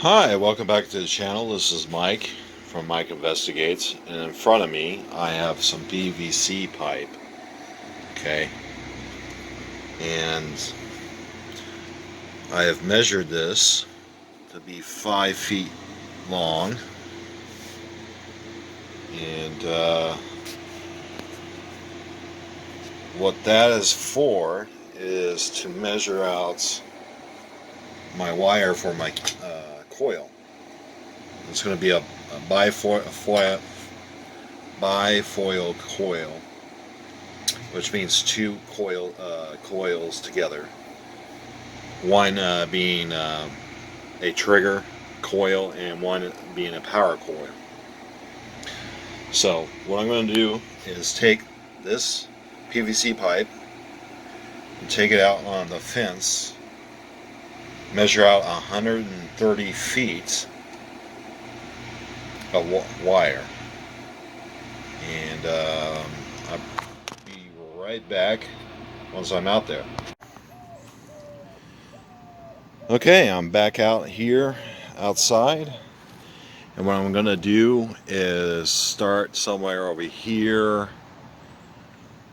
Hi, welcome back to the channel. This is Mike from Mike Investigates, and in front of me I have some PVC pipe. Okay, and I have measured this to be 5 feet long, and what that is for is to measure out my wire for my coil. It's going to be a bifoil coil, which means two coils together. One being a trigger coil and one being a power coil. So what I'm going to do is take this PVC pipe and take it out on the fence, measure out 130 feet of wire, and I'll be right back once I'm out there. Okay, I'm back out here outside, and what I'm going to do is start somewhere over here,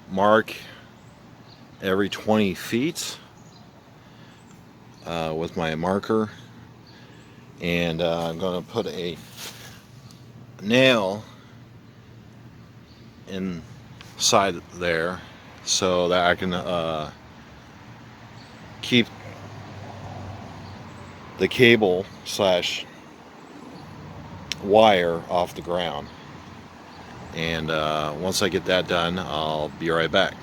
mark every 20 feet with my marker, and I'm going to put a nail inside there so that I can keep the cable slash wire off the ground. And once I get that done, I'll be right back.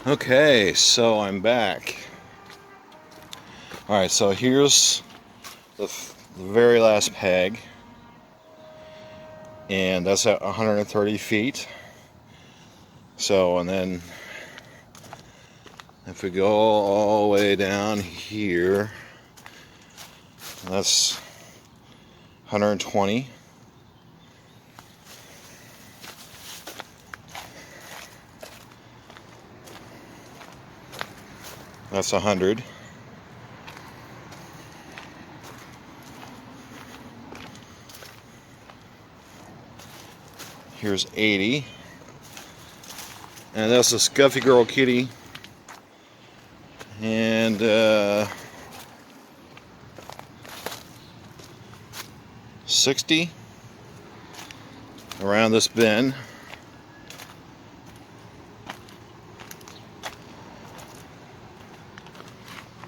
Okay, so I'm back. Alright, so here's the very last peg, and that's at 130 feet. So, and then if we go all the way down here, that's 120. That's 100. Here's 80. And that's a Scuffy Girl kitty. And 60 around this bend.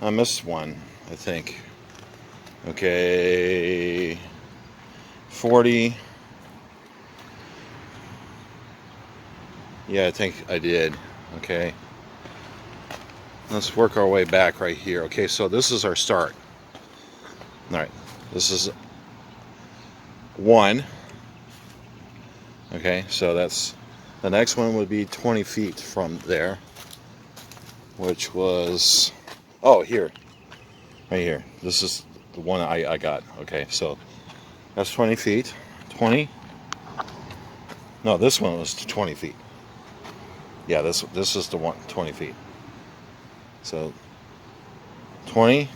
I missed one, I think. Okay, 40. Yeah, I think I did. Okay. Let's work our way back right here. Okay, so this is our start. Alright, this is 1. Okay, so that's the next one would be 20 feet from there, which was, oh, here, right here. This is the one I got. Okay, so that's 20 feet. 20. No, this one was 20 feet. Yeah, this is the one 20 feet. So 20.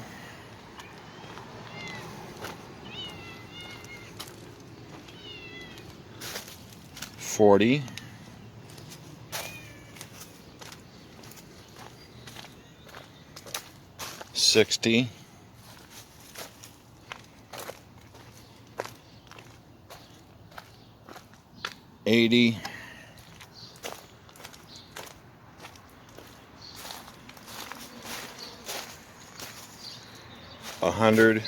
40. 60. 80. 100.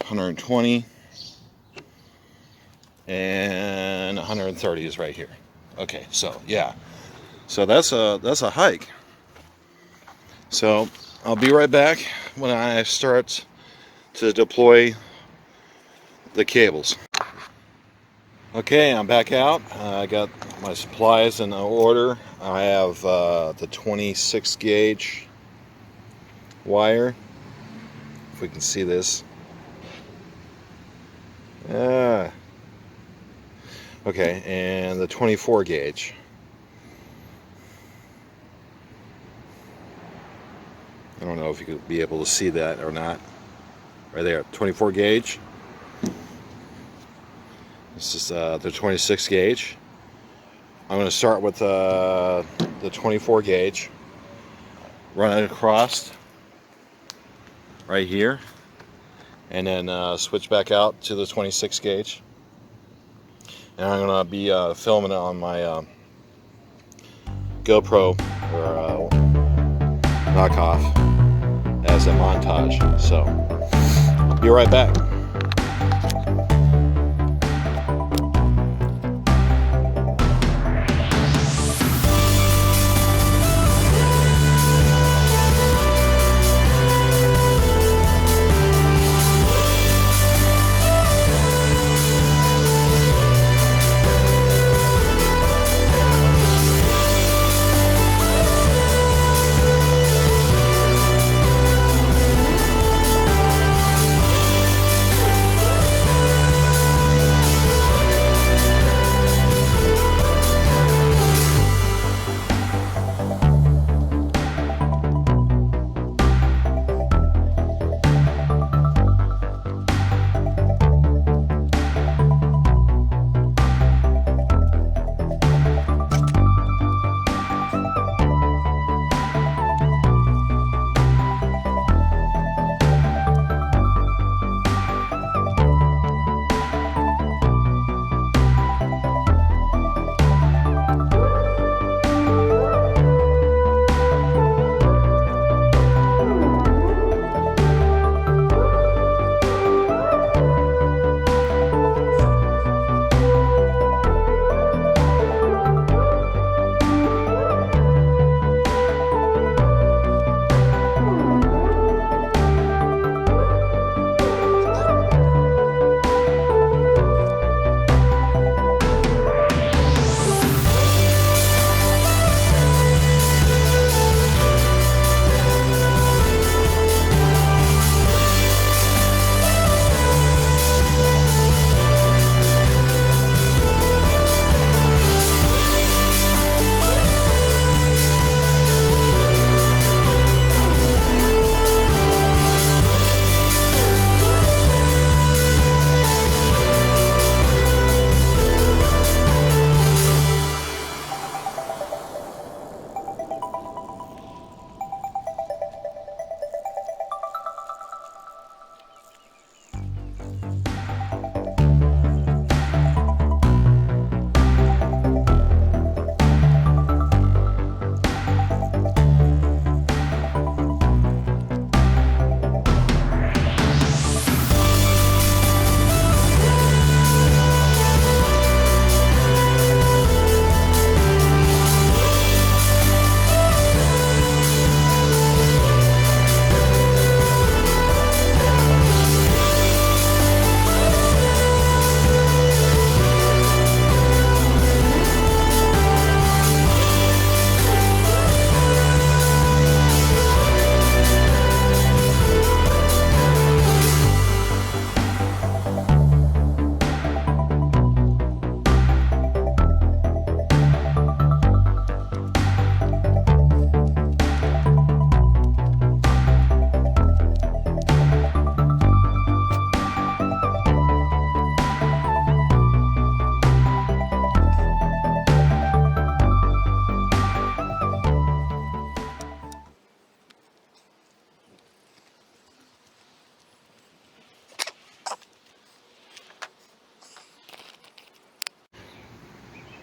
120. And 130 is right here. Okay, so yeah, so that's a hike. So I'll be right back when I start to deploy the cables. Okay, I'm back out. I got my supplies in order. I have the 26 gauge wire, if we can see this. Okay, and the 24 gauge. I don't know if you could be able to see that or not. Right there, 24 gauge. This is the 26 gauge. I'm going to start with the 24 gauge. Run it across right here. And then switch back out to the 26 gauge. And I'm going to be filming it on my GoPro or knockoff as a montage. So, be right back.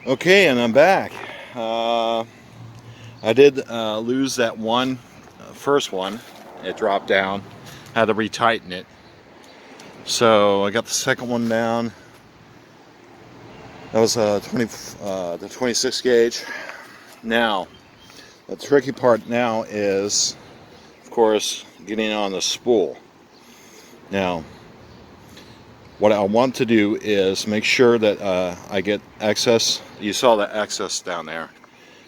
Okay, and I'm back. I did lose that one, first one. It dropped down. Had to retighten it. So I got the second one down. That was the 26 gauge. Now, the tricky part now is, of course, getting on the spool. Now, what I want to do is make sure that I get access. You saw the access down there.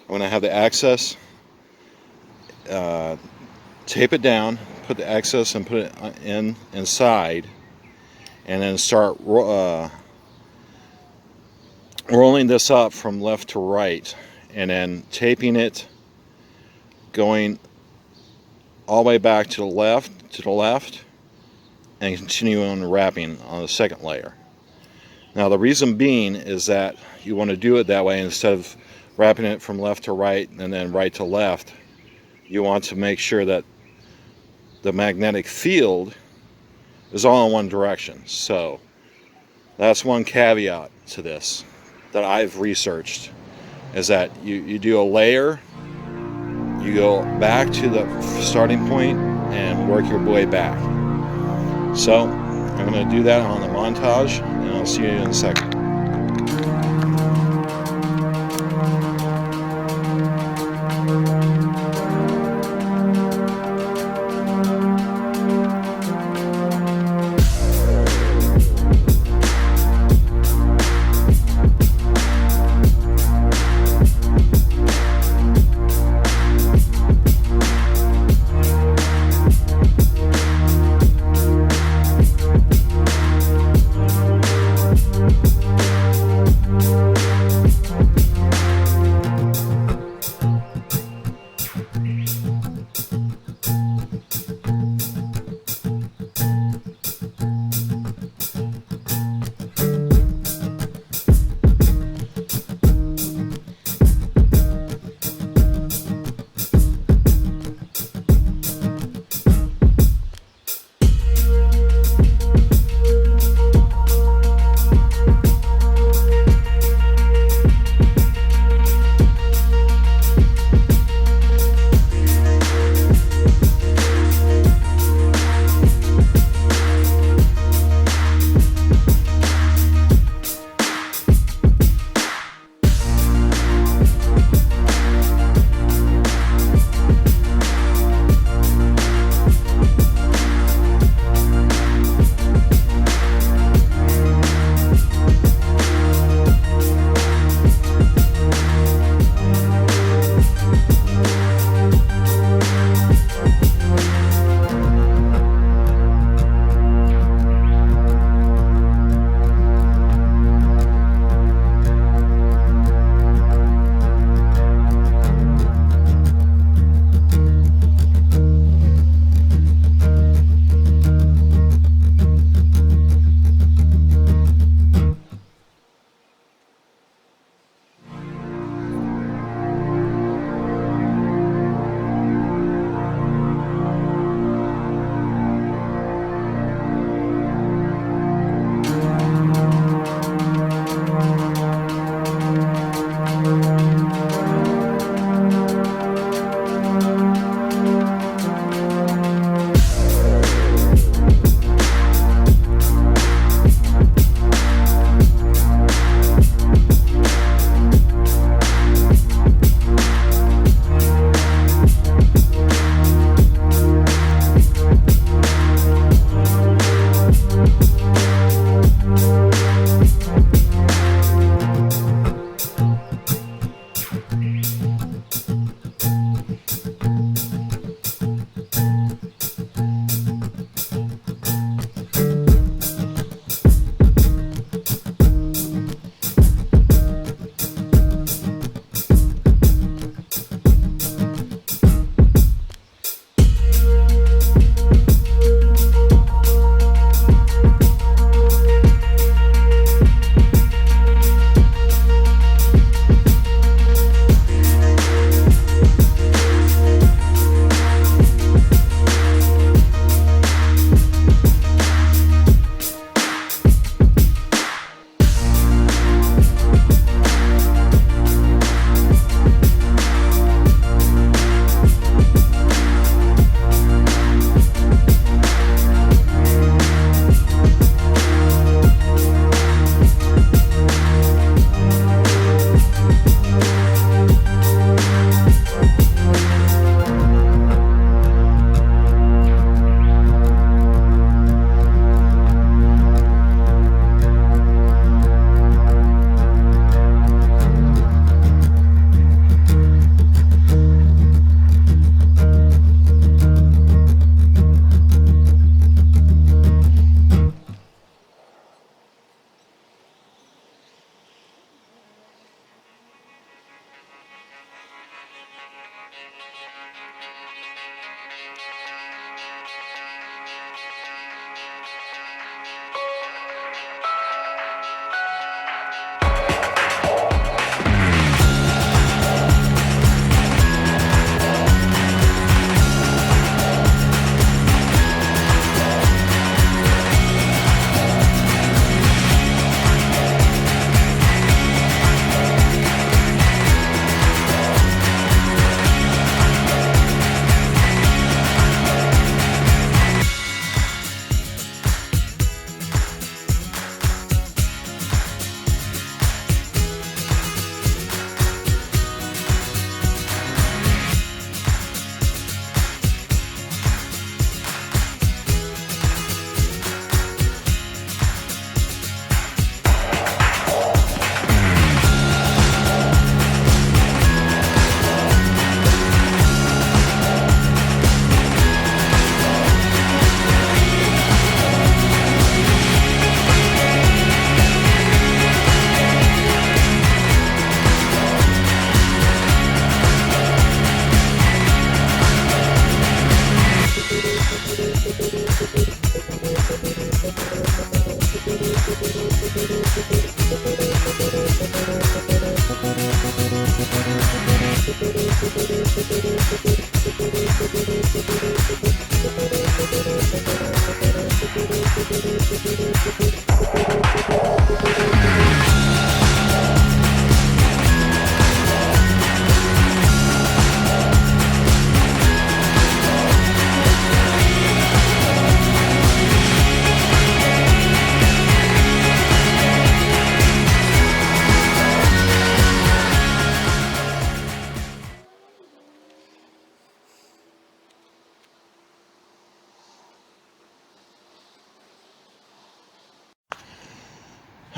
When I have the access, tape it down, put the access and put it inside, and then start rolling this up from left to right and then taping it, going all the way back to the left, and continuing wrapping on the second layer. Now the reason being is that you want to do it that way instead of wrapping it from left to right and then right to left. You want to make sure that the magnetic field is all in one direction. So that's one caveat to this that I've researched, is that you do a layer, you go back to the starting point and work your way back. So I'm going to do that on the montage, and I'll see you in a second.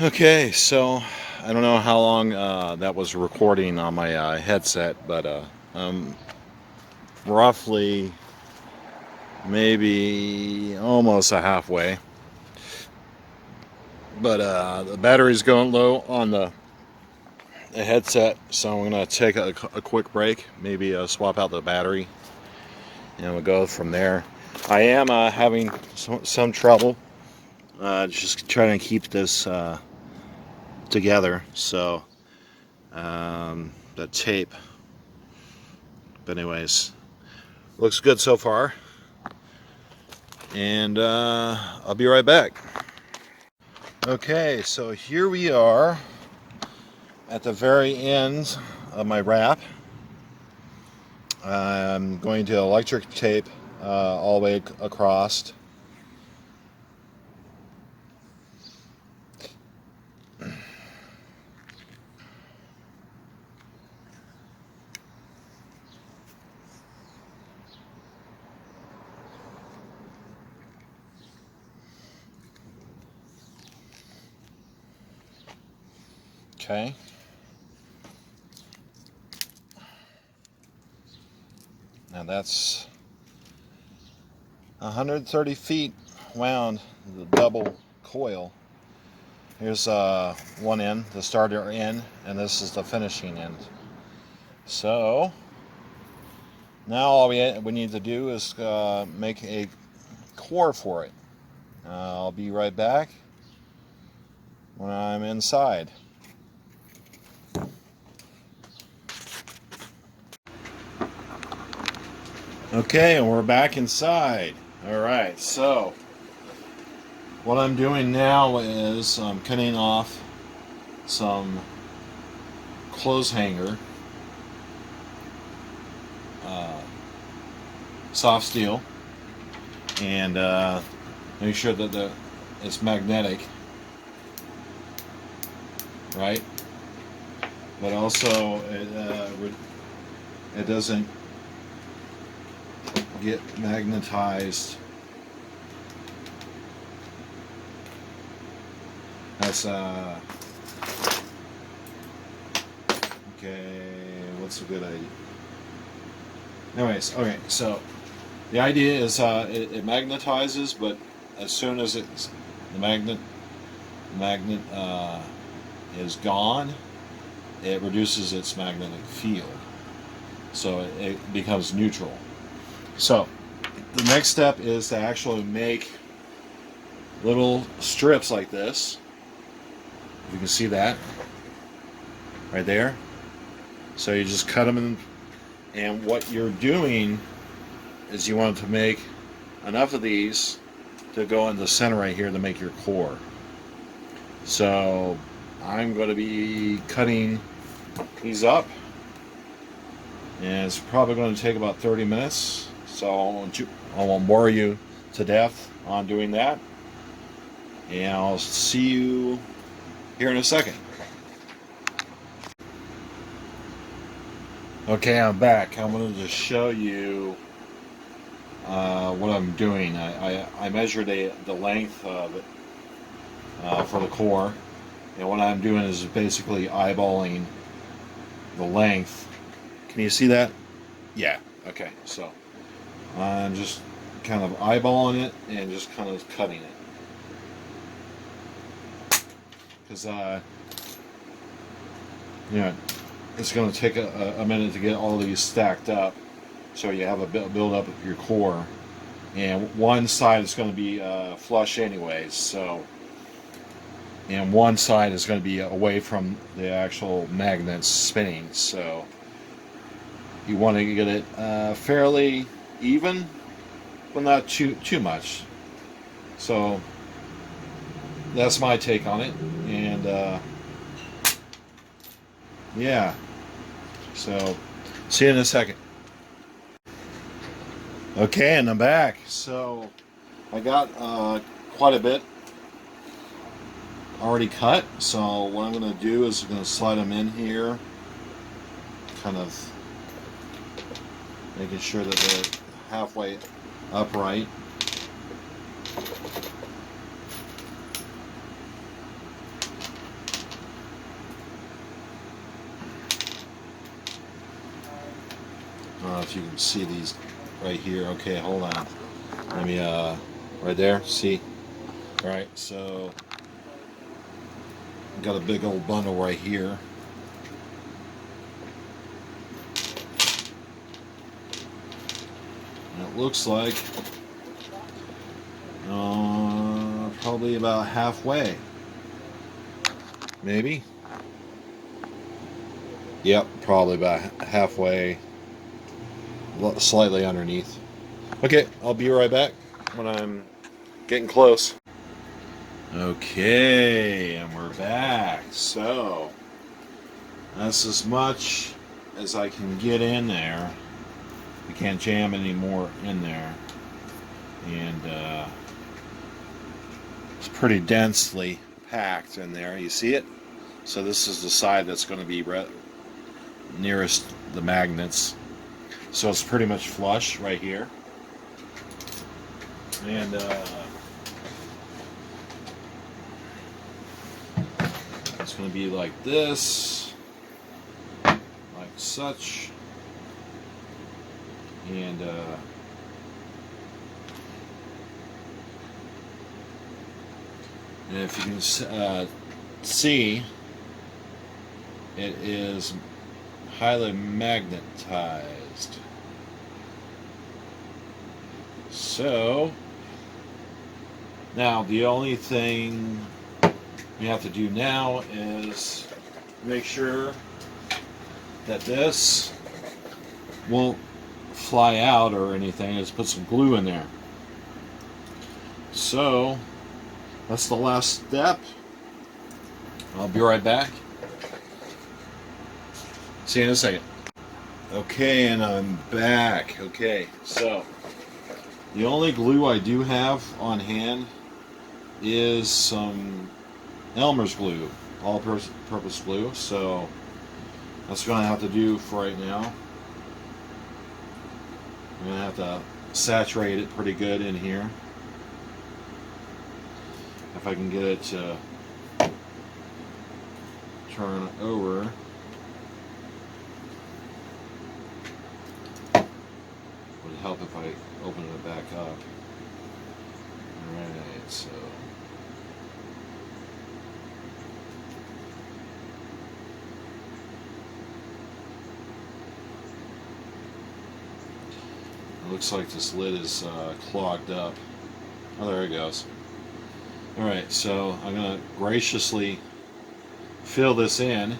Okay, so I don't know how long that was recording on my headset, but roughly maybe almost a halfway. But the battery's going low on the headset, so I'm going to take a quick break, maybe swap out the battery, and we'll go from there. I am having some trouble just trying to keep this together, so the tape, but anyways, looks good so far, and I'll be right back. Okay, so here we are at the very end of my wrap. I'm going to electric tape all the way across. Okay. Now that's 130 feet wound, the double coil. Here's one end, the starter end, and this is the finishing end. So now all we need to do is make a core for it. I'll be right back when I'm inside. Okay, and we're back inside. Alright, so what I'm doing now is I'm cutting off some clothes hanger, soft steel, and make sure that it's magnetic, right? But also it doesn't get magnetized. That's okay, what's a good idea? Anyways, okay, so the idea is it magnetizes, but as soon as the magnet is gone, it reduces its magnetic field, so it becomes neutral. So the next step is to actually make little strips like this. You can see that right there. So you just cut them in, and what you're doing is you want to make enough of these to go in the center right here to make your core. So I'm going to be cutting these up, and it's probably going to take about 30 minutes. So I won't bore you to death on doing that, and I'll see you here in a second. Okay, I'm back. I'm going to just show you what I'm doing. I measured the length of it for the core, and what I'm doing is basically eyeballing the length. Can you see that? Yeah. Okay, so I'm just kind of eyeballing it and just kind of cutting it, because it's going to take a minute to get all these stacked up, so you have a build up of your core, and one side is going to be flush anyways, so, and one side is going to be away from the actual magnets spinning, so You want to get it fairly even, but not too much. So that's my take on it, and yeah. So see you in a second. Okay, and I'm back. So I got quite a bit already cut. So what I'm going to do is I'm going to slide them in here, kind of making sure that they're halfway upright. I don't know if you can see these right here. Okay, hold on. Let me, right there, see? Alright, so got a big old bundle right here. And it looks like probably about halfway. Maybe? Yep, probably about halfway, slightly underneath. Okay, I'll be right back when I'm getting close. Okay, and we're back. So, that's as much as I can get in there. We can't jam any more in there. And it's pretty densely packed in there. You see it? So this is the side that's going to be nearest the magnets. So it's pretty much flush right here. And it's going to be like this, like such, and if you can see, it is highly magnetized. So now the only thing you have to do now is make sure that this won't fly out or anything. Just put some glue in there. So that's the last step. I'll be right back. See you in a second. Okay, and I'm back. Okay, so the only glue I do have on hand is some Elmer's glue, all-purpose glue. So that's what I have to do for right now. I'm gonna have to saturate it pretty good in here. If I can get it to turn over. Would help if I open it back up. Alright, so it looks like this lid is clogged up. Oh, there it goes. Alright, so I'm going to graciously fill this in.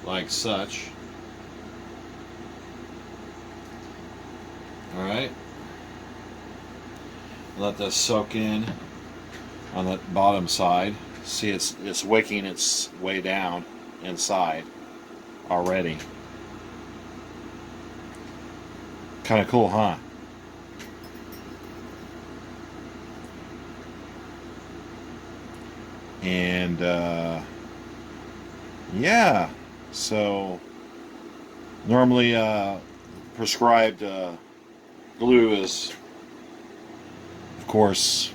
Like such. Alright. Let this soak in on the bottom side. See, it's wicking its way down inside already. Kind of cool, huh? And yeah, so normally prescribed glue is, of course,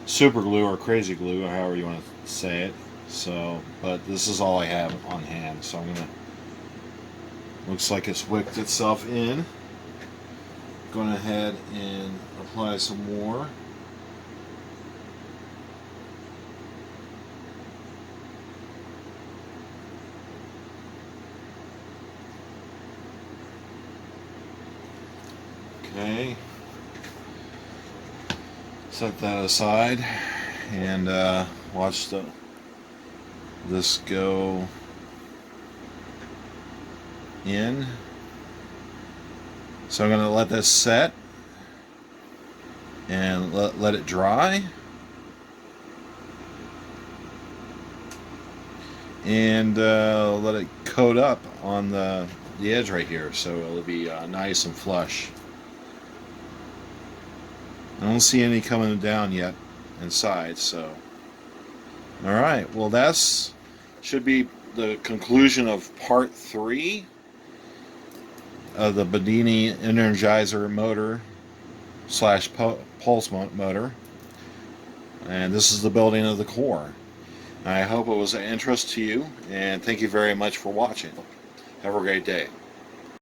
super glue or crazy glue, or however you want to say it. So, but this is all I have on hand, so I'm gonna, looks like it's wicked itself in. Going ahead and apply some more. Okay. set that aside and watch this go in. So I'm going to let this set and let it dry, and let it coat up on the edge right here, so it'll be nice and flush. I don't see any coming down yet inside, so alright, well that's should be the conclusion of part 3 of the Bedini Energizer motor slash pulse motor, and this is the building of the core. I hope it was of interest to you, and thank you very much for watching. Have a great day.